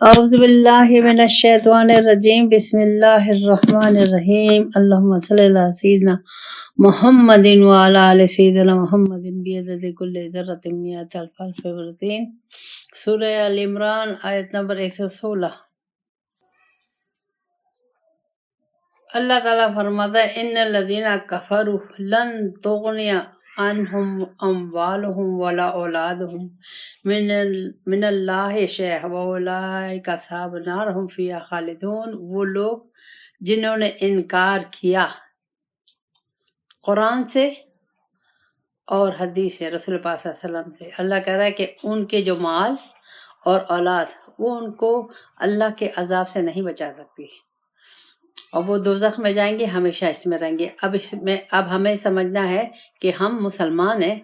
اعوذ باللہ من الشیطان الرجیم بسم اللہ الرحمن الرحیم اللہم صلی اللہ سیدنا محمد وعلی آل سیدنا محمد بیعدد کل ذرۃ مئات الف الف ورتین۔ سورہ ال عمران آیت نمبر 116۔ اللہ تعالیٰ فرماتا ہے ان الذین کفروا لن تغنی عنہم اموالہم ولا اولادہم من اللہ شیئا واولئک اصحاب النار هم فیہا خالدون۔ وہ لوگ جنہوں نے انکار کیا قرآن سے اور حدیث سے، رسول پاک صلی اللہ علیہ وسلم سے، اللہ کہہ رہا ہے کہ ان کے جو مال اور اولاد وہ ان کو اللہ کے عذاب سے نہیں بچا سکتی، اور وہ دوزخ میں جائیں گے، ہمیشہ اس میں رہیں گے۔ اب ہمیں سمجھنا ہے کہ ہم مسلمان ہیں،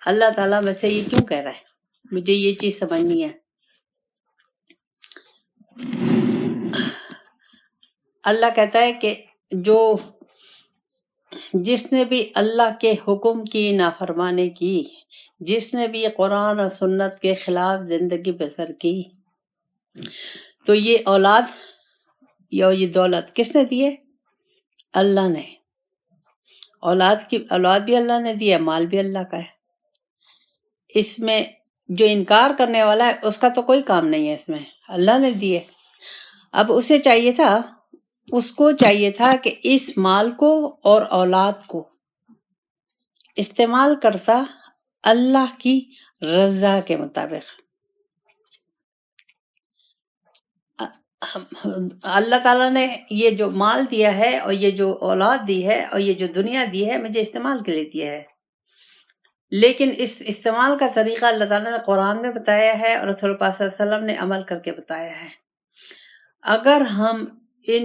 اللہ تعالیٰ میں سے یہ کیوں کہہ رہا ہے، مجھے یہ چیز سمجھنی ہے۔ اللہ کہتا ہے کہ جس نے بھی اللہ کے حکم کی نافرمانی کی، جس نے بھی قرآن اور سنت کے خلاف زندگی بسر کی، تو یہ اولاد یا یہ دولت کس نے دی ہے؟ اللہ نے۔ اولاد بھی اللہ نے دی ہے، مال بھی اللہ کا ہے۔ اس میں جو انکار کرنے والا ہے اس کا تو کوئی کام نہیں ہے، اس میں اللہ نے دی ہے۔ اب اس کو چاہیے تھا کہ اس مال کو اور اولاد کو استعمال کرتا اللہ کی رضا کے مطابق۔ اللہ تعالیٰ نے یہ جو مال دیا ہے اور یہ جو اولاد دی ہے اور یہ جو دنیا دی ہے مجھے استعمال کے لیے دیا ہے، لیکن اس استعمال کا طریقہ اللہ تعالیٰ نے قرآن میں بتایا ہے اور رسول پاک صلی اللہ علیہ وسلم نے عمل کر کے بتایا ہے۔ اگر ہم ان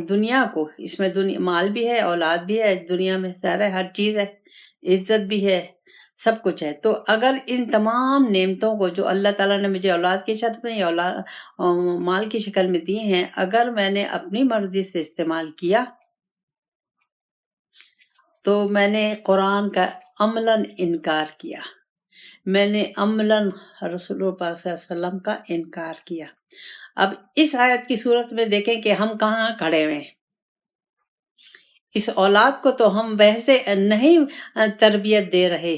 دنیا کو، اس میں مال بھی ہے، اولاد بھی ہے، دنیا میں سارا ہر چیز ہے، عزت بھی ہے، سب کچھ ہے، تو اگر ان تمام نعمتوں کو جو اللہ تعالیٰ نے مجھے اولاد کی شکل میں یا مال کی شکل میں دی ہیں، اگر میں نے اپنی مرضی سے استعمال کیا تو میں نے قرآن کا عملاً انکار کیا، میں نے عملاً رسول پاک صلی اللہ علیہ وسلم کا انکار کیا۔ اب اس آیت کی صورت میں دیکھیں کہ ہم کہاں کھڑے ہوئے ہیں۔ اس اولاد کو تو ہم ویسے نہیں تربیت دے رہے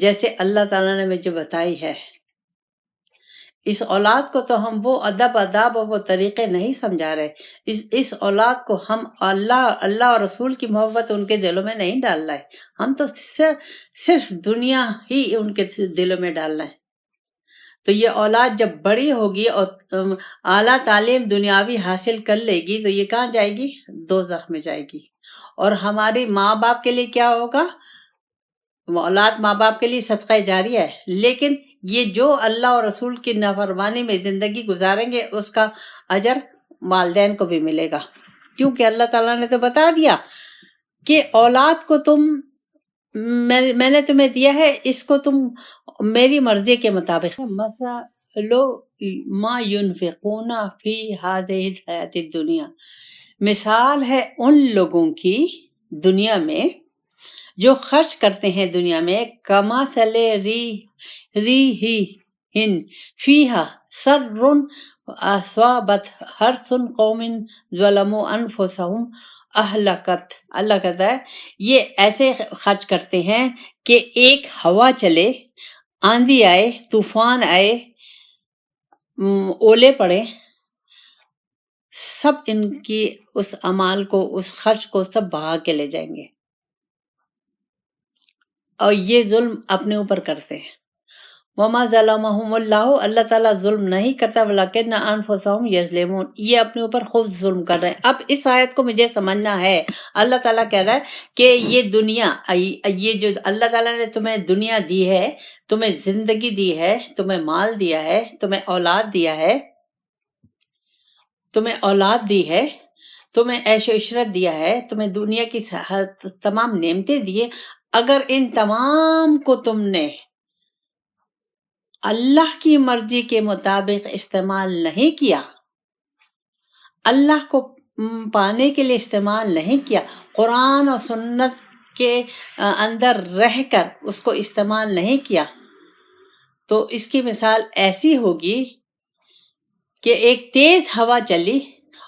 جیسے اللہ تعالیٰ نے مجھے بتائی ہے۔ اس اولاد کو تو ہم وہ ادب اور وہ طریقے نہیں سمجھا رہے۔ اس اولاد کو ہم اللہ اور رسول کی محبت ان کے دلوں میں نہیں ڈال رہے، ہم تو صرف دنیا ہی ان کے دلوں میں ڈال رہے ہیں۔ تو یہ اولاد جب بڑی ہوگی اور اعلیٰ تعلیم دنیاوی حاصل کر لے گی تو یہ کہاں جائے گی؟ دوزخ میں جائے گی۔ اور ہماری ماں باپ کے لیے کیا ہوگا؟ اولاد ماں باپ کے لیے صدقہ جاریہ ہے، لیکن یہ جو اللہ اور رسول کی نافرمانی میں زندگی گزاریں گے اس کا اجر والدین کو بھی ملے گا، کیونکہ اللہ تعالیٰ نے تو بتا دیا کہ اولاد کو میں نے تمہیں دیا ہے، اس کو تم میری مرضی کے مطابق۔ مثل ما ينفقون فی هذه الحیاۃ الدنیا، مثال ہے ان لوگوں کی دنیا میں جو خرچ کرتے ہیں دنیا میں، کمثل ریح فیہا سر اصابت حرث قوم ظلموا انفسہم اہلکت۔ اللہ کہتا ہے یہ ایسے خرچ کرتے ہیں کہ ایک ہوا چلے، آندھی آئے، طوفان آئے، اولے پڑے، سب ان کی اس اعمال کو، اس خرچ کو سب بہا کے لے جائیں گے، اور یہ ظلم اپنے اوپر کرتے ہیں۔ وما ظلمہم اللہ، اللہ تعالیٰ ظلم نہیں کرتا، ولکن انفسہم یظلمون، یہ اپنے اوپر خود ظلم کر رہے ہیں۔ اب اس آیت کو مجھے سمجھنا ہے، اللہ تعالیٰ کہہ رہا ہے کہ یہ دنیا، یہ جو اللہ تعالیٰ نے تمہیں دنیا دی ہے، تمہیں زندگی دی ہے، تمہیں مال دیا ہے، تمہیں اولاد دیا ہے، تمہیں عیش و عشرت دیا ہے، تمہیں دنیا کی تمام نعمتیں دی ہے، اگر ان تمام کو تم نے اللہ کی مرضی کے مطابق استعمال نہیں کیا، اللہ کو پانے کے لیے استعمال نہیں کیا، قرآن اور سنت کے اندر رہ کر اس کو استعمال نہیں کیا، تو اس کی مثال ایسی ہوگی کہ ایک تیز ہوا چلی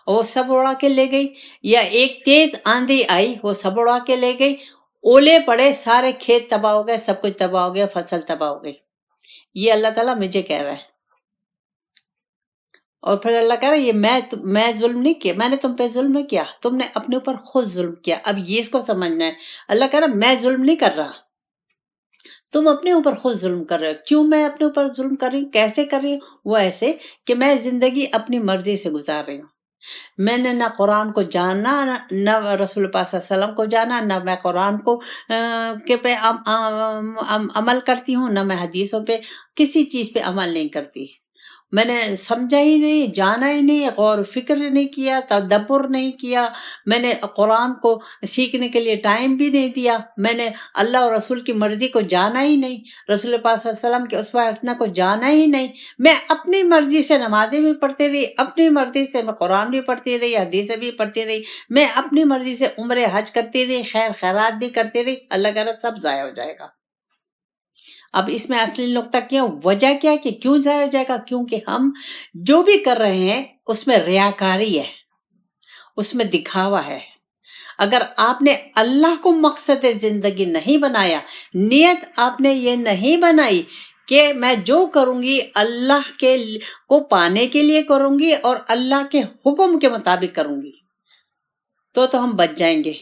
اور وہ سب اڑا کے لے گئی، یا ایک تیز آندھی آئی وہ سب اڑا کے لے گئی، اولے پڑے سارے کھیت تباہ ہو گئے، سب کچھ تباہ ہو گیا، فصل تباہ ہو گئی. یہ اللہ تعالیٰ مجھے کہہ رہا ہے. اور پھر اللہ کہہ رہا ہے یہ میں ظلم نہیں کیا، میں نے تم پہ ظلم نہیں کیا، تم نے اپنے اوپر خود ظلم کیا. اب یہ اس کو سمجھنا ہے. اللہ کہہ رہا ہے میں ظلم نہیں کر رہا، تم اپنے اوپر خود ظلم کر رہے ہو. کیوں میں اپنے اوپر ظلم کر رہی ہوں؟ کیسے کر رہی ہوں؟ وہ ایسے کہ میں زندگی اپنی مرضی سے گزار رہی ہوں. میں نے نہ قرآن کو جانا، نہ رسول پاک صلی اللہ علیہ وسلم کو جانا، نہ میں قرآن کو کے پہ عمل کرتی ہوں، نہ میں حدیثوں پہ کسی چیز پہ عمل نہیں کرتی. میں نے سمجھا ہی نہیں، جانا ہی نہیں، غور و فکر نہیں کیا، تدبر نہیں کیا. میں نے قرآن کو سیکھنے کے لیے ٹائم بھی نہیں دیا. میں نے اللہ اور رسول کی مرضی کو جانا ہی نہیں، رسول پاک صلی اللہ علیہ وسلم کے اسوہ حسنہ کو جانا ہی نہیں. میں اپنی مرضی سے نمازیں بھی پڑھتی رہی، اپنی مرضی سے میں قرآن بھی پڑھتی رہی، حدیثیں بھی پڑھتی رہی، میں اپنی مرضی سے عمرے حج کرتی رہی، خیر خیرات بھی کرتی رہی. اللہ کا رضا سب ضائع ہو جائے گا. اب اس میں اصلی نقطہ کیا، وجہ کیا کہ کیوں ضائع ہو جائے گا؟ کیونکہ ہم جو بھی کر رہے ہیں اس میں ریاکاری ہے، اس میں دکھاوا ہے. اگر آپ نے اللہ کو مقصد زندگی نہیں بنایا، نیت آپ نے یہ نہیں بنائی کہ میں جو کروں گی اللہ کے کو پانے کے لیے کروں گی اور اللہ کے حکم کے مطابق کروں گی، تو ہم بچ جائیں گے.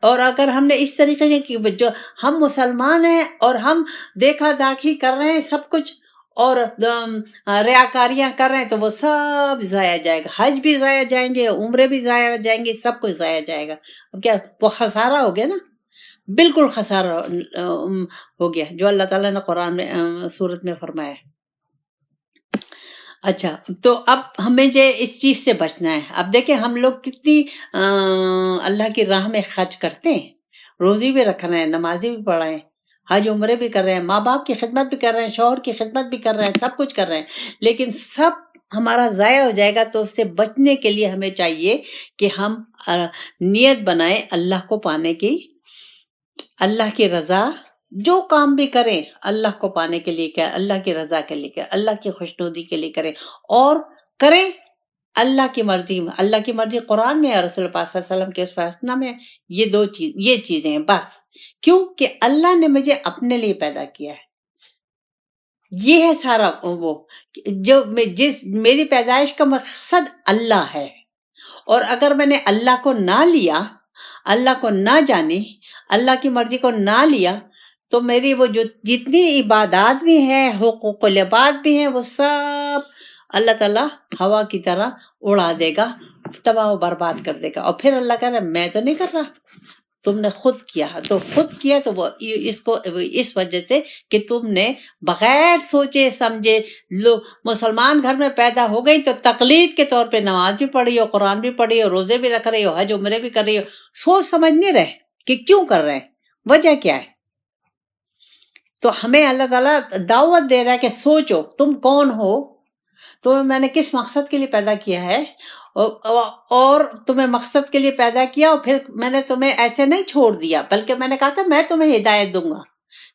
اور اگر ہم نے اس طریقے سے کہ جو ہم مسلمان ہیں اور ہم دیکھا داکھی کر رہے ہیں سب کچھ اور ریاکاریاں کر رہے ہیں، تو وہ سب ضائع جائے گا. حج بھی ضائع جائیں گے، عمرے بھی ضائع جائیں گے، سب کچھ ضائع جائے گا. اب کیا وہ خسارہ ہو گیا نا، بالکل خسارہ ہو گیا جو اللہ تعالیٰ نے قرآن میں سورت میں فرمایا ہے. اچھا، تو اب ہمیں جو اس چیز سے بچنا ہے. اب دیکھیں ہم لوگ کتنی اللہ کی راہ میں خرچ کرتے ہیں، روزی بھی رکھ رہے ہیں، نمازی بھی پڑھ رہے ہیں، حج عمرے بھی کر رہے ہیں، ماں باپ کی خدمت بھی کر رہے ہیں، شوہر کی خدمت بھی کر رہے ہیں، سب کچھ کر رہے ہیں، لیکن سب ہمارا ضائع ہو جائے گا. تو اس سے بچنے کے لیے ہمیں چاہیے کہ ہم نیت بنائیں اللہ کو پانے کی، اللہ کی رضا. جو کام بھی کریں اللہ کو پانے کے لیے کریں، اللہ کی رضا کے لیے کریں، اللہ کی خوشنودی کے لیے کریں، اور کریں اللہ کی مرضی. اللہ کی مرضی قرآن میں ہے، رسول پاک صلی اللہ علیہ وسلم کے اسوہ حسنہ میں. یہ چیزیں ہیں بس. کیوں کہ اللہ نے مجھے اپنے لیے پیدا کیا ہے. یہ ہے سارا وہ جو میری پیدائش کا مقصد اللہ ہے. اور اگر میں نے اللہ کو نہ لیا، اللہ کو نہ جانی، اللہ کی مرضی کو نہ لیا، تو میری وہ جو جتنی عبادات بھی ہیں، حقوق العباد بھی ہیں، وہ سب اللہ تعالیٰ ہوا کی طرح اڑا دے گا، تباہ و برباد کر دے گا. اور پھر اللہ کہہ رہا ہے میں تو نہیں کر رہا، تم نے خود کیا. تو خود کیا تو وہ اس وجہ سے کہ تم نے بغیر سوچے سمجھے مسلمان گھر میں پیدا ہو گئی تو تقلید کے طور پہ نماز بھی پڑھی ہو، قرآن بھی پڑھی ہو، روزے بھی رکھ رہی ہو، حج عمرے بھی کر رہی ہو، سوچ سمجھ نہیں رہے کہ کیوں کر رہے ہیں، وجہ کیا ہے. تو ہمیں اللہ تعالیٰ دعوت دے رہا ہے کہ سوچو تم کون ہو، تو میں نے کس مقصد کے لیے پیدا کیا ہے، اور تمہیں مقصد کے لیے پیدا کیا، اور پھر میں نے تمہیں ایسے نہیں چھوڑ دیا، بلکہ میں نے کہا تھا میں تمہیں ہدایت دوں گا،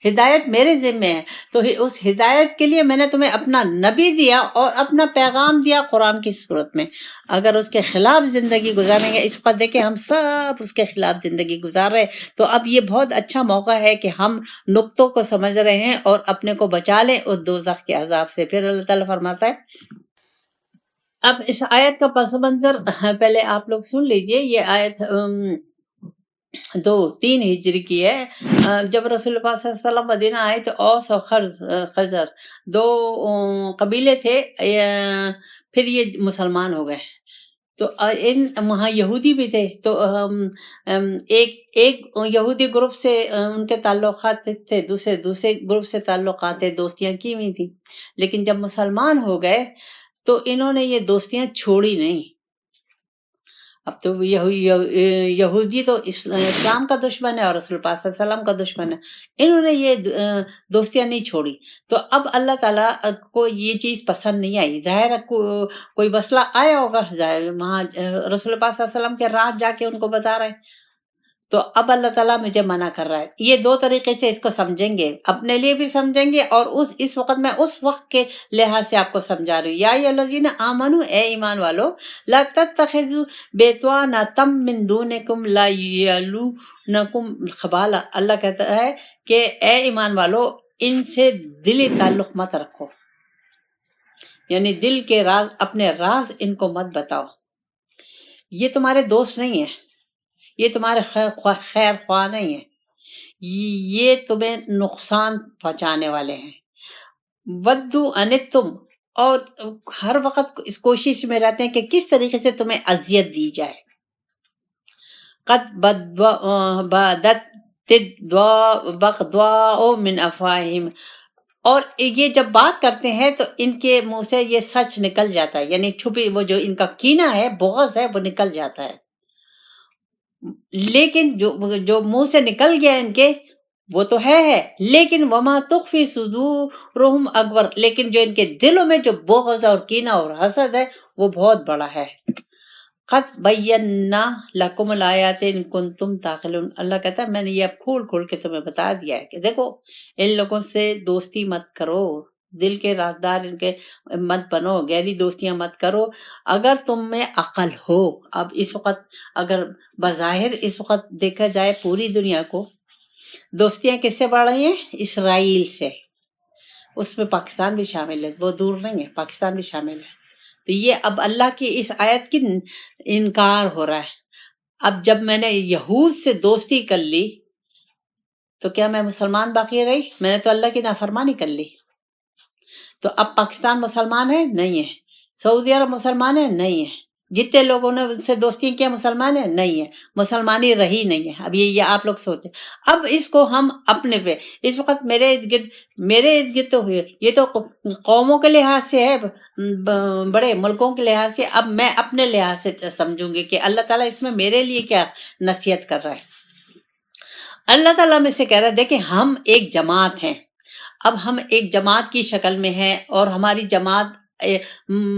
ہدایت میرے ذمہ ہے. تو اس ہدایت کے لیے میں نے تمہیں اپنا نبی دیا اور اپنا پیغام دیا قرآن کی صورت میں. اگر اس کے خلاف زندگی گزاریں گے، اس پر دیکھیں ہم سب اس کے خلاف زندگی گزار رہے. تو اب یہ بہت اچھا موقع ہے کہ ہم نقطوں کو سمجھ رہے ہیں اور اپنے کو بچا لیں اس دوزخ کے عذاب سے. پھر اللہ تعالیٰ فرماتا ہے، اب اس آیت کا پس منظر پہلے آپ لوگ سن لیجئے. یہ آیت 3 ہجری کی ہے. جب رسول اللہ صلی اللہ علیہ وسلم مدینہ آئے تو اوس اور خزر 2 قبیلے تھے، پھر یہ مسلمان ہو گئے. تو وہاں یہودی بھی تھے. تو ایک یہودی گروپ سے ان کے تعلقات تھے، دوسرے گروپ سے تعلقات تھے، دوستیاں کی ہوئی تھی. لیکن جب مسلمان ہو گئے تو انہوں نے یہ دوستیاں چھوڑی نہیں. اب تو یہودی تو اسلام کا دشمن ہے اور رسول پاک صلی اللہ علیہ وسلم کا دشمن ہے، انہوں نے یہ دوستیاں نہیں چھوڑی. تو اب اللہ تعالیٰ کو یہ چیز پسند نہیں آئی. ظاہر ہے کوئی مسئلہ آیا ہوگا، وہاں رسول پاک صلی اللہ علیہ وسلم کے راہ جا کے ان کو بتا رہے ہیں. تو اب اللہ تعالیٰ مجھے منع کر رہا ہے. یہ دو طریقے سے اس کو سمجھیں گے، اپنے لیے بھی سمجھیں گے اور اس وقت میں اس وقت کے لحاظ سے آپ کو سمجھا رہی ہوں. یا ایھا الذین آمنوا، اے ایمان والو، لا تتخذوا بطانۃ من دونکم لا یلونکم خبالا. اللہ کہتا ہے کہ اے ایمان والو، ان سے دلی تعلق مت رکھو، یعنی دل کے راز، اپنے راز ان کو مت بتاؤ. یہ تمہارے دوست نہیں ہیں، یہ تمہارے خیر خواہ نہیں ہیں، یہ تمہیں نقصان پہنچانے والے ہیں. ودو انتم، اور ہر وقت اس کوشش میں رہتے ہیں کہ کس طریقے سے تمہیں اذیت دی جائے. قد بدت بغضاء من افواہہم، اور یہ جب بات کرتے ہیں تو ان کے منہ سے یہ سچ نکل جاتا ہے، یعنی چھپی وہ جو ان کا کینہ ہے، بغض ہے، وہ نکل جاتا ہے. لیکن جو منہ سے نکل گیا ان کے، وہ تو ہے، لیکن وما تخفی صدورہم اکبر، لیکن جو ان کے دلوں میں جو بغض اور کینہ اور حسد ہے وہ بہت بڑا ہے. قد بینا لکم الآیات ان کنتم تعقلون. اللہ کہتا ہے میں نے یہ اب کھول کھول کے تمہیں بتا دیا ہے کہ دیکھو، ان لوگوں سے دوستی مت کرو، دل کے رازدار ان کے مت بنو، گہری دوستیاں مت کرو اگر تم میں عقل ہو. اب اس وقت اگر بظاہر اس وقت دیکھا جائے پوری دنیا کو، دوستیاں کس سے بڑھ رہی ہیں؟ اسرائیل سے. اس میں پاکستان بھی شامل ہے، وہ دور نہیں ہے، پاکستان بھی شامل ہے. تو یہ اب اللہ کی اس آیت کی انکار ہو رہا ہے. اب جب میں نے یہود سے دوستی کر لی تو کیا میں مسلمان باقی رہی؟ میں نے تو اللہ کی نافرمانی کر لی. تو اب پاکستان مسلمان ہے؟ نہیں ہے. سعودی عرب مسلمان ہے؟ نہیں ہے. جتنے لوگوں نے ان سے دوستیاں کیا مسلمان ہے؟ نہیں ہے. مسلمانی رہی نہیں ہے. اب یہ آپ لوگ سوچیں. اب اس کو ہم اپنے پہ، اس وقت میرے ارد گرد تو ہوئے، یہ تو قوموں کے لحاظ سے ہے، بڑے ملکوں کے لحاظ سے. اب میں اپنے لحاظ سے سمجھوں گی کہ اللہ تعالیٰ اس میں میرے لیے کیا نصیحت کر رہا ہے. اللہ تعالیٰ میں سے کہہ رہا ہے دیکھیں ہم ایک جماعت ہیں. اب ہم ایک جماعت کی شکل میں ہیں اور ہماری جماعت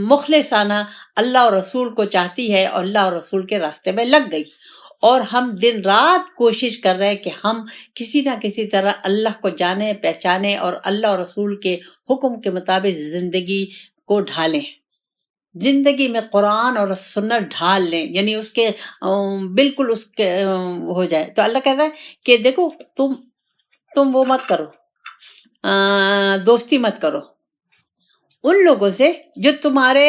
مخلصانہ اللہ اور رسول کو چاہتی ہے اور اللہ اور رسول کے راستے میں لگ گئی، اور ہم دن رات کوشش کر رہے ہیں کہ ہم کسی نہ کسی طرح اللہ کو جانیں، پہچانیں اور اللہ اور رسول کے حکم کے مطابق زندگی کو ڈھالیں، زندگی میں قرآن اور سنت ڈھال لیں، یعنی اس کے بالکل اس کے ہو جائے. تو اللہ کہتا ہے کہ دیکھو تم وہ مت کرو، دوستی مت کرو ان لوگوں سے جو تمہارے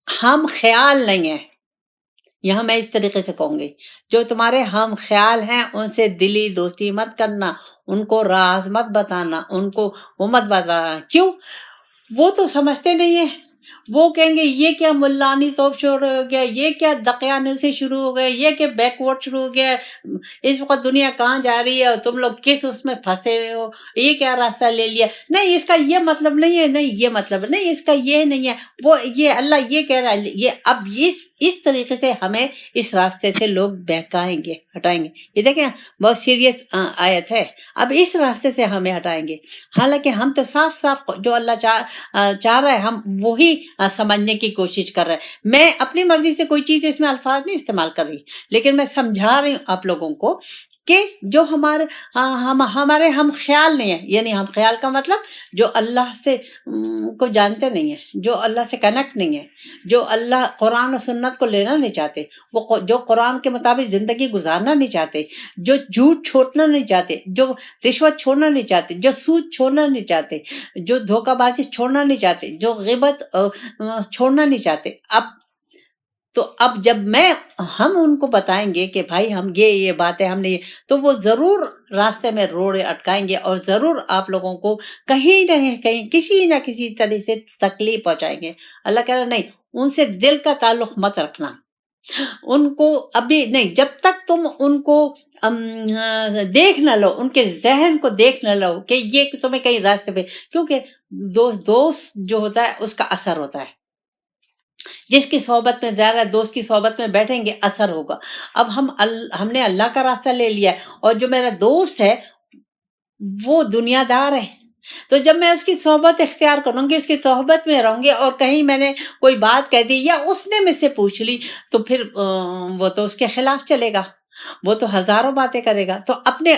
ہم خیال نہیں ہیں. یہاں میں اس طریقے سے کہوں گی، جو تمہارے ہم خیال ہیں ان سے دلی دوستی مت کرنا، ان کو راز مت بتانا، ان کو وہ مت بتانا. کیوں؟ وہ تو سمجھتے نہیں ہیں. وہ کہیں گے یہ کیا ملانی توپ شروع ہو گیا، یہ کیا دقیانوسی شروع ہو گیا، یہ کیا بیک ورڈ شروع ہو گیا، اس وقت دنیا کہاں جا رہی ہے اور تم لوگ کس اس میں پھنسے ہوئے ہو، یہ کیا راستہ لے لیا. نہیں اس کا یہ مطلب نہیں ہے، نہیں یہ مطلب نہیں، اس کا یہ نہیں ہے، وہ یہ اللہ یہ کہہ رہا ہے. یہ اب اس طریقے سے ہمیں اس راستے سے لوگ بہکائیں گے، ہٹائیں گے. یہ دیکھیں بہت سیریس آیت ہے. اب اس راستے سے ہمیں ہٹائیں گے، حالانکہ ہم تو صاف صاف جو اللہ چاہ رہا ہے ہم وہی سمجھنے کی کوشش کر رہے ہیں. میں اپنی مرضی سے کوئی چیز اس میں الفاظ نہیں استعمال کر رہی، لیکن میں سمجھا رہی ہوں آپ لوگوں کو کہ جو ہمارے ہم خیال نہیں ہیں، یعنی ہم خیال کا مطلب جو اللہ سے کو جانتے نہیں ہیں، جو اللہ سے کنیکٹ نہیں ہے، جو اللہ قرآن و سنت کو لینا نہیں چاہتے، وہ جو قرآن کے مطابق زندگی گزارنا نہیں چاہتے، جو جھوٹ چھوڑنا نہیں چاہتے، جو رشوت چھوڑنا نہیں چاہتے، جو سود چھوڑنا نہیں چاہتے، جو دھوکہ بازی چھوڑنا نہیں چاہتے، جو غیبت چھوڑنا نہیں چاہتے. اب جب ہم ان کو بتائیں گے کہ بھائی ہم یہ باتیں ہم نے، تو وہ ضرور راستے میں روڑے اٹکائیں گے اور ضرور آپ لوگوں کو کہیں نہ کہیں کسی نہ کسی طرح سے تکلیف پہنچائیں گے. اللہ کہہ رہا نہیں، ان سے دل کا تعلق مت رکھنا، ان کو ابھی نہیں، جب تک تم ان کو دیکھ نہ لو، ان کے ذہن کو دیکھ نہ لو کہ یہ تمہیں کہیں راستے پہ، کیونکہ دوست جو ہوتا ہے اس کا اثر ہوتا ہے. جس کی صحبت میں زیادہ دوست کی صحبت میں بیٹھیں گے اثر ہوگا. اب ہم نے اللہ کا راستہ لے لیا ہے، اور جو میرا دوست ہے وہ دنیا دار ہے، تو جب میں اس کی صحبت اختیار کروں گی، اس کی صحبت میں رہوں گی، اور کہیں میں نے کوئی بات کہہ دی یا اس نے مجھ سے پوچھ لی، تو پھر وہ تو اس کے خلاف چلے گا، وہ تو ہزاروں باتیں کرے گا. تو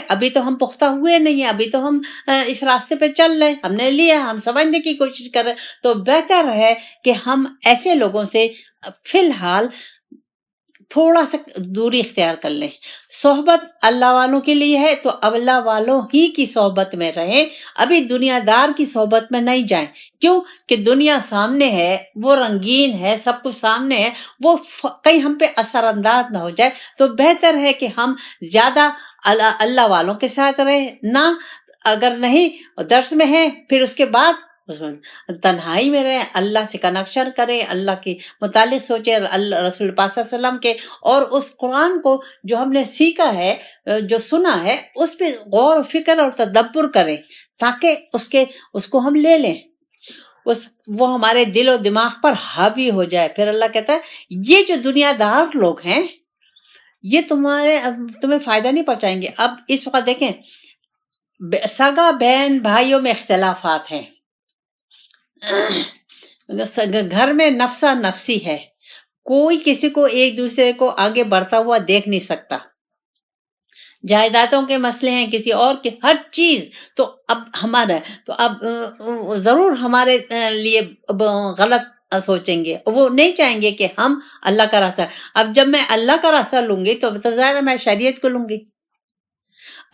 ابھی تو ہم پختہ ہوئے نہیں ہیں، ابھی تو ہم اس راستے پہ چل رہے، ہم نے لیا، ہم سمجھنے کی کوشش کر رہے. تو بہتر ہے کہ ہم ایسے لوگوں سے فی الحال تھوڑا سا دوری اختیار کر لیں. صحبت اللہ والوں کے لیے ہے تو اللہ والوں ہی کی صحبت میں رہیں، ابھی دنیا دار کی صحبت میں نہیں جائیں. کیوں کہ دنیا سامنے ہے، وہ رنگین ہے، سب کچھ سامنے ہے، وہ کہیں ہم پہ اثر انداز نہ ہو جائے. تو بہتر ہے کہ ہم زیادہ اللہ والوں کے ساتھ رہیں، نہ اگر نہیں درس میں ہیں پھر اس کے بعد تنہائی میں رہیں، اللہ سے کنیکشن کریں، اللہ کے متعلق سوچیں، اللہ رسول پاک صلی اللہ علیہ وسلم کے اور اس قرآن کو جو ہم نے سیکھا ہے، جو سنا ہے، اس پہ غور و فکر اور تدبر کریں تاکہ اس کو ہم لے لیں، وہ ہمارے دل و دماغ پر حاوی ہو جائے. پھر اللہ کہتا ہے یہ جو دنیا دار لوگ ہیں یہ تمہیں فائدہ نہیں پہنچائیں گے. اب اس وقت دیکھیں سگا بہن بھائیوں میں اختلافات ہیں، گھر میں نفسا نفسی ہے، کوئی کسی کو ایک دوسرے کو آگے بڑھتا ہوا دیکھ نہیں سکتا. جائیدادوں کے مسئلے ہیں، کسی اور کے، ہر چیز. تو اب ہمارا تو اب ضرور ہمارے لیے غلط سوچیں گے، وہ نہیں چاہیں گے کہ ہم اللہ کا راستہ. اب جب میں اللہ کا راستہ لوں گی تو ظاہر ہے میں شریعت کو لوں گی،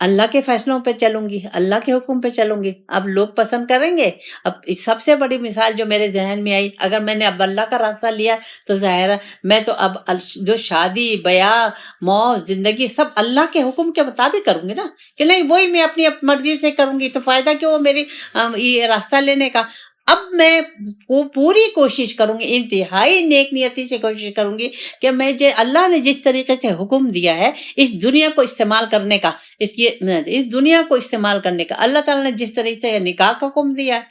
اللہ کے فیصلوں پہ چلوں گی، اللہ کے حکم پہ چلوں گی. اب لوگ پسند کریں گے. اب سب سے بڑی مثال جو میرے ذہن میں آئی، اگر میں نے اب اللہ کا راستہ لیا تو ظاہر ہے میں تو اب جو شادی بیاہ موت زندگی سب اللہ کے حکم کے مطابق کروں گی نا، کہ نہیں وہی میں اپنی مرضی سے کروں گی، تو فائدہ کیوں میری یہ راستہ لینے کا. اب میں پوری کوشش کروں گی، انتہائی نیک نیتی سے کوشش کروں گی کہ میں اللہ نے جس طریقے سے حکم دیا ہے اس دنیا کو استعمال کرنے کا، اس دنیا کو استعمال کرنے کا، اللہ تعالیٰ نے جس طریقے سے نکاح کا حکم دیا ہے،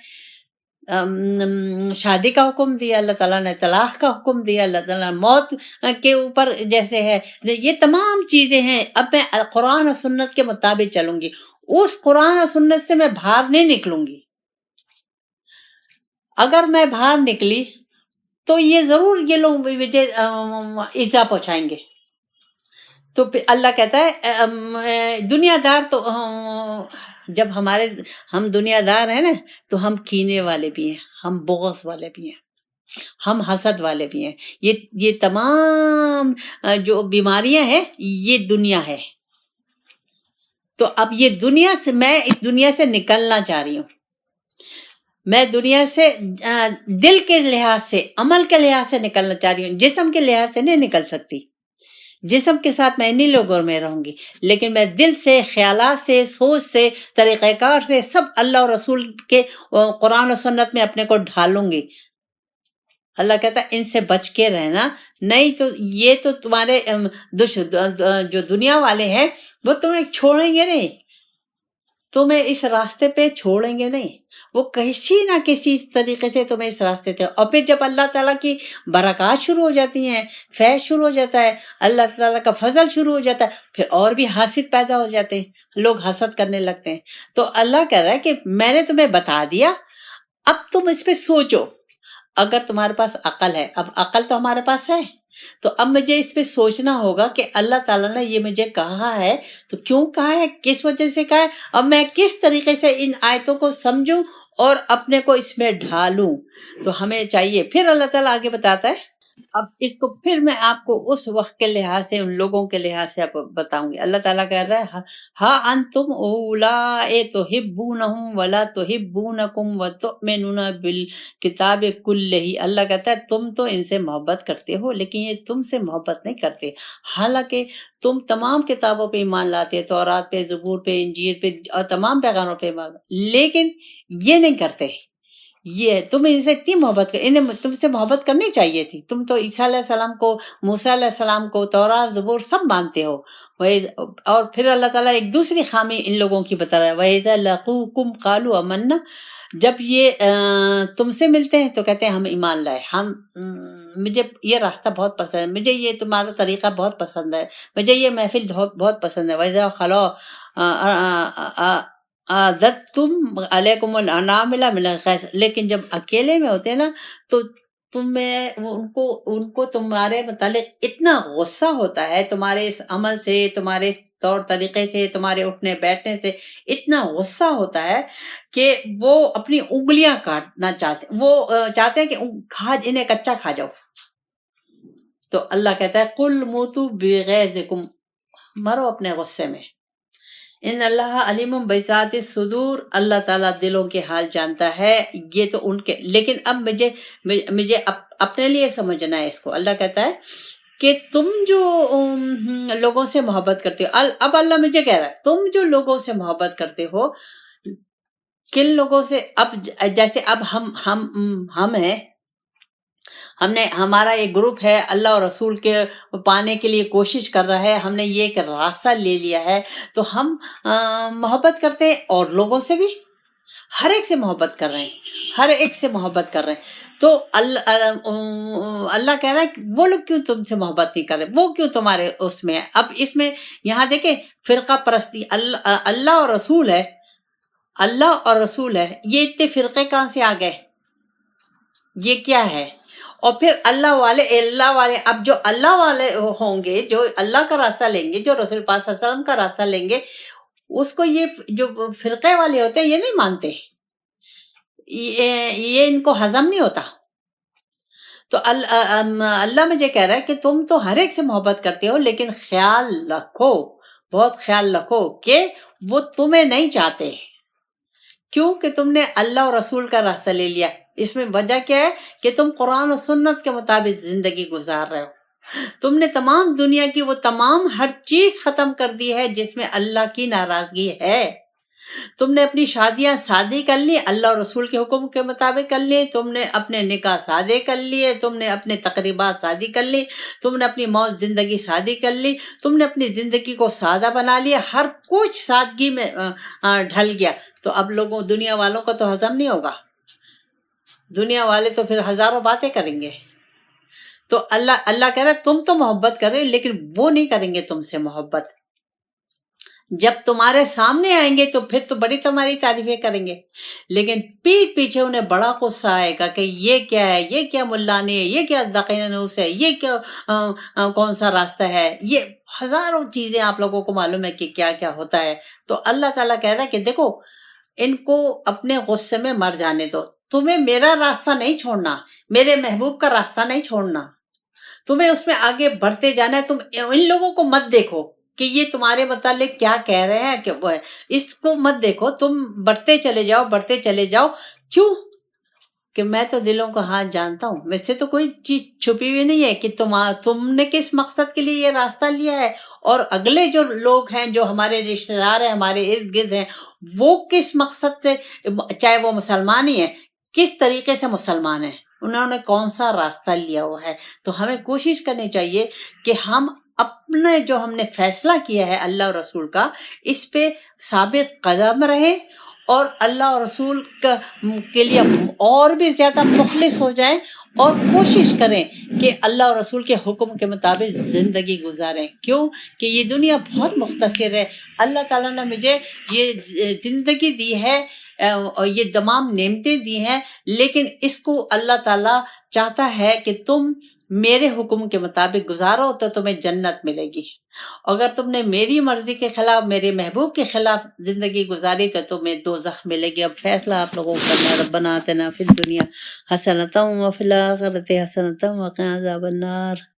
شادی کا حکم دیا، اللہ تعالیٰ نے طلاق کا حکم دیا، اللہ تعالیٰ نے موت کے اوپر جیسے ہے، یہ تمام چیزیں ہیں. اب میں قرآن اور سنت کے مطابق چلوں گی، اس قرآن اور سنت سے میں باہر نہیں نکلوں گی. اگر میں باہر نکلی تو یہ ضرور یہ لوگ مجھے ایذا پہنچائیں گے. تو اللہ کہتا ہے دنیا دار تو جب ہم دنیا دار ہیں نا تو ہم کینے والے بھی ہیں، ہم بغض والے بھی ہیں، ہم حسد والے بھی ہیں. یہ تمام جو بیماریاں ہیں یہ دنیا ہے. تو اب یہ دنیا سے میں اس دنیا سے نکلنا چاہ رہی ہوں. میں دنیا سے دل کے لحاظ سے، عمل کے لحاظ سے نکلنا چاہ رہی ہوں، جسم کے لحاظ سے نہیں نکل سکتی. جسم کے ساتھ میں انہی لوگوں میں رہوں گی، لیکن میں دل سے، خیالات سے، سوچ سے، طریقہ کار سے سب اللہ اور رسول کے قرآن و سنت میں اپنے کو ڈھالوں گی. اللہ کہتا ہے ان سے بچ کے رہنا، نہیں تو یہ تو تمہارے جو دنیا والے ہیں وہ تمہیں چھوڑیں گے نہیں، تمہیں اس راستے پہ چھوڑیں گے نہیں، وہ کسی نہ کسی طریقے سے تمہیں اس راستے سے. اور پھر جب اللہ تعالیٰ کی برکات شروع ہو جاتی ہیں، فیض شروع ہو جاتا ہے، اللہ تعالیٰ کا فضل شروع ہو جاتا ہے، پھر اور بھی حاسد پیدا ہو جاتے ہیں، لوگ حسد کرنے لگتے ہیں. تو اللہ کہہ رہا ہے کہ میں نے تمہیں بتا دیا، اب تم اس پہ سوچو. اگر تمہارے پاس عقل ہے، اب عقل تو ہمارے پاس ہے، تو اب مجھے اس پہ سوچنا ہوگا کہ اللہ تعالیٰ نے یہ مجھے کہا ہے تو کیوں کہا ہے، کس وجہ سے کہا ہے، اب میں کس طریقے سے ان آیتوں کو سمجھوں اور اپنے کو اس میں ڈھالوں. تو ہمیں چاہیے. پھر اللہ تعالیٰ آگے بتاتا ہے، اب اس کو پھر میں آپ کو اس وقت کے لحاظ سے، ان لوگوں کے لحاظ سے بتاؤں گی. اللہ تعالیٰ کہہ رہا ہے ہاں انتم اولاء تحبونہم ولا تحبونکم وتؤمنون بالکتاب کلہ. اللہ کہتا ہے تم تو ان سے محبت کرتے ہو لیکن یہ تم سے محبت نہیں کرتے، حالانکہ تم تمام کتابوں پہ ایمان لاتے، تورات پہ، زبور پہ، انجیل پہ اور تمام پیغاموں پہ ایمان، لیکن یہ نہیں کرتے. یہ تم ان سے اتنی محبت انہیں تم سے محبت کرنی چاہیے تھی. تم تو عیسیٰ علیہ السلام کو، موسیٰ علیہ السلام کو، تورات، زبور سب مانتے ہو. اور پھر اللہ تعالیٰ ایک دوسری خامی ان لوگوں کی بتا رہا ہے، وَإِذَا لَقُوكُمْ قَالُوا آمَنَّا. جب یہ تم سے ملتے ہیں تو کہتے ہیں ہم ایمان لائے، مجھے یہ راستہ بہت پسند ہے، مجھے یہ تمہارا طریقہ بہت پسند ہے، مجھے یہ محفل بہت پسند ہے. وَإِذَا خَلَوْا عادتم علیکم الانامل من الغیظ، لیکن جب اکیلے میں ہوتے ہیں نا تو ان کو تمہارے متعلق اتنا غصہ ہوتا ہے، تمہارے اس عمل سے، تمہارے طور طریقے سے، تمہارے اٹھنے بیٹھنے سے اتنا غصہ ہوتا ہے کہ وہ اپنی انگلیاں کاٹنا چاہتے، وہ چاہتے ہیں کہ انہیں کچا کھا جاؤ. تو اللہ کہتا ہے قل موتو بغیظکم، مرو اپنے غصے میں. ان اللہ علیم بذات الصدور، اللہ تعالیٰ دلوں کے حال جانتا ہے. یہ تو ان کے، لیکن اب مجھے اپنے لیے سمجھنا ہے اس کو. اللہ کہتا ہے کہ تم جو لوگوں سے محبت کرتے ہو، اب اللہ مجھے کہہ رہا ہے تم جو لوگوں سے محبت کرتے ہو، کن لوگوں سے؟ اب جیسے اب ہم ہیں، ہمارا ایک گروپ ہے، اللہ اور رسول کے پانے کے لیے کوشش کر رہا ہے، ہم نے یہ ایک راستہ لے لیا ہے، تو ہم محبت کرتے ہیں اور لوگوں سے بھی، ہر ایک سے محبت کر رہے ہیں، ہر ایک سے محبت کر رہے ہیں. تو اللہ کہہ رہا ہے وہ لوگ کیوں تم سے محبت نہیں کر رہے، وہ کیوں تمہارے اس میں ہے؟ اب اس میں یہاں دیکھیں فرقہ پرستی، اللہ اور رسول ہے، اللہ اور رسول ہے، یہ اتنے فرقے کہاں سے آ گئے؟ یہ کیا ہے؟ اور پھر اللہ والے، اب جو اللہ والے ہوں گے، جو اللہ کا راستہ لیں گے، جو رسول پاک صلی اللہ علیہ وسلم کا راستہ لیں گے، اس کو یہ جو فرقے والے ہوتے ہیں یہ نہیں مانتے، یہ ان کو ہضم نہیں ہوتا. تو اللہ مجھے کہہ رہا ہے کہ تم تو ہر ایک سے محبت کرتے ہو، لیکن خیال رکھو، بہت خیال رکھو کہ وہ تمہیں نہیں چاہتے. کیوں کہ تم نے اللہ اور رسول کا راستہ لے لیا. اس میں وجہ کیا ہے کہ تم قرآن و سنت کے مطابق زندگی گزار رہے ہو. تم نے تمام دنیا کی وہ تمام ہر چیز ختم کر دی ہے جس میں اللہ کی ناراضگی ہے. تم نے اپنی شادیاں شادی کر لی، اللہ اور رسول کے حکم کے مطابق کر لی، تم نے اپنے نکاح شادی کر لیے، تم نے اپنے تقریبات شادی کر لی، تم نے اپنی موت زندگی شادی کر لی، تم نے اپنی زندگی کو سادہ بنا لیا، ہر کچھ سادگی میں ڈھل گیا. تو اب دنیا والوں کو تو ہضم نہیں ہوگا، دنیا والے تو پھر ہزاروں باتیں کریں گے. تو اللہ کہہ رہا ہے تم تو محبت کر رہے، لیکن وہ نہیں کریں گے تم سے محبت. جب تمہارے سامنے آئیں گے تو پھر تو بڑی تمہاری تعریفیں کریں گے، لیکن پیٹ پیچھے انہیں بڑا غصہ آئے گا کہ یہ کیا ہے، یہ کیا ملانی ہے، یہ کیا دقینوس ہے، یہ کیا کون سا راستہ ہے، یہ ہزاروں چیزیں آپ لوگوں کو معلوم ہے کہ کیا کیا ہوتا ہے. تو اللہ تعالیٰ کہہ رہا ہے کہ دیکھو ان کو اپنے غصے میں مر جانے دو، تمہیں میرا راستہ نہیں چھوڑنا، میرے محبوب کا راستہ نہیں چھوڑنا، تمہیں اس میں آگے بڑھتے جانا ہے. تم ان لوگوں کو مت دیکھو کہ یہ تمہارے متعلق کیا کہہ رہے ہیں کہ وہ ہے، اس کو مت دیکھو، تم بڑھتے چلے جاؤ، بڑھتے چلے جاؤ. کیوں کہ میں تو دلوں کا حال جانتا ہوں، میں سے تو کوئی چیز چھپی ہوئی نہیں ہے کہ تم نے کس مقصد کے لیے یہ راستہ لیا ہے، اور اگلے جو لوگ ہیں، جو ہمارے رشتے دار ہیں، ہمارے ارد گرد ہیں، وہ کس مقصد سے، چاہے وہ مسلمان ہی ہیں، کس طریقے سے مسلمان ہیں، انہوں نے کون سا راستہ لیا ہوا ہے. تو ہمیں کوشش کرنی چاہیے کہ ہم اپنے جو ہم نے فیصلہ کیا ہے اللہ اور رسول کا، اس پہ ثابت قدم رہیں، اور اللہ اور رسول کے لیے اور بھی زیادہ مخلص ہو جائیں، اور کوشش کریں کہ اللہ اور رسول کے حکم کے مطابق زندگی گزاریں. کیوں کہ یہ دنیا بہت مختصر ہے. اللہ تعالیٰ نے مجھے یہ زندگی دی ہے اور یہ تمام نعمتیں دی ہیں، لیکن اس کو اللہ تعالیٰ چاہتا ہے کہ تم میرے حکم کے مطابق گزارو تو تمہیں جنت ملے گی. اگر تم نے میری مرضی کے خلاف، میرے محبوب کے خلاف زندگی گزاری تو تمہیں دوزخ ملے گی. اب فیصلہ آپ لوگوں کو کرنا ہے. ربنا آتنا فی الدنیا حسنۃ وفی الآخرۃ حسنۃ وقنا عذاب النار.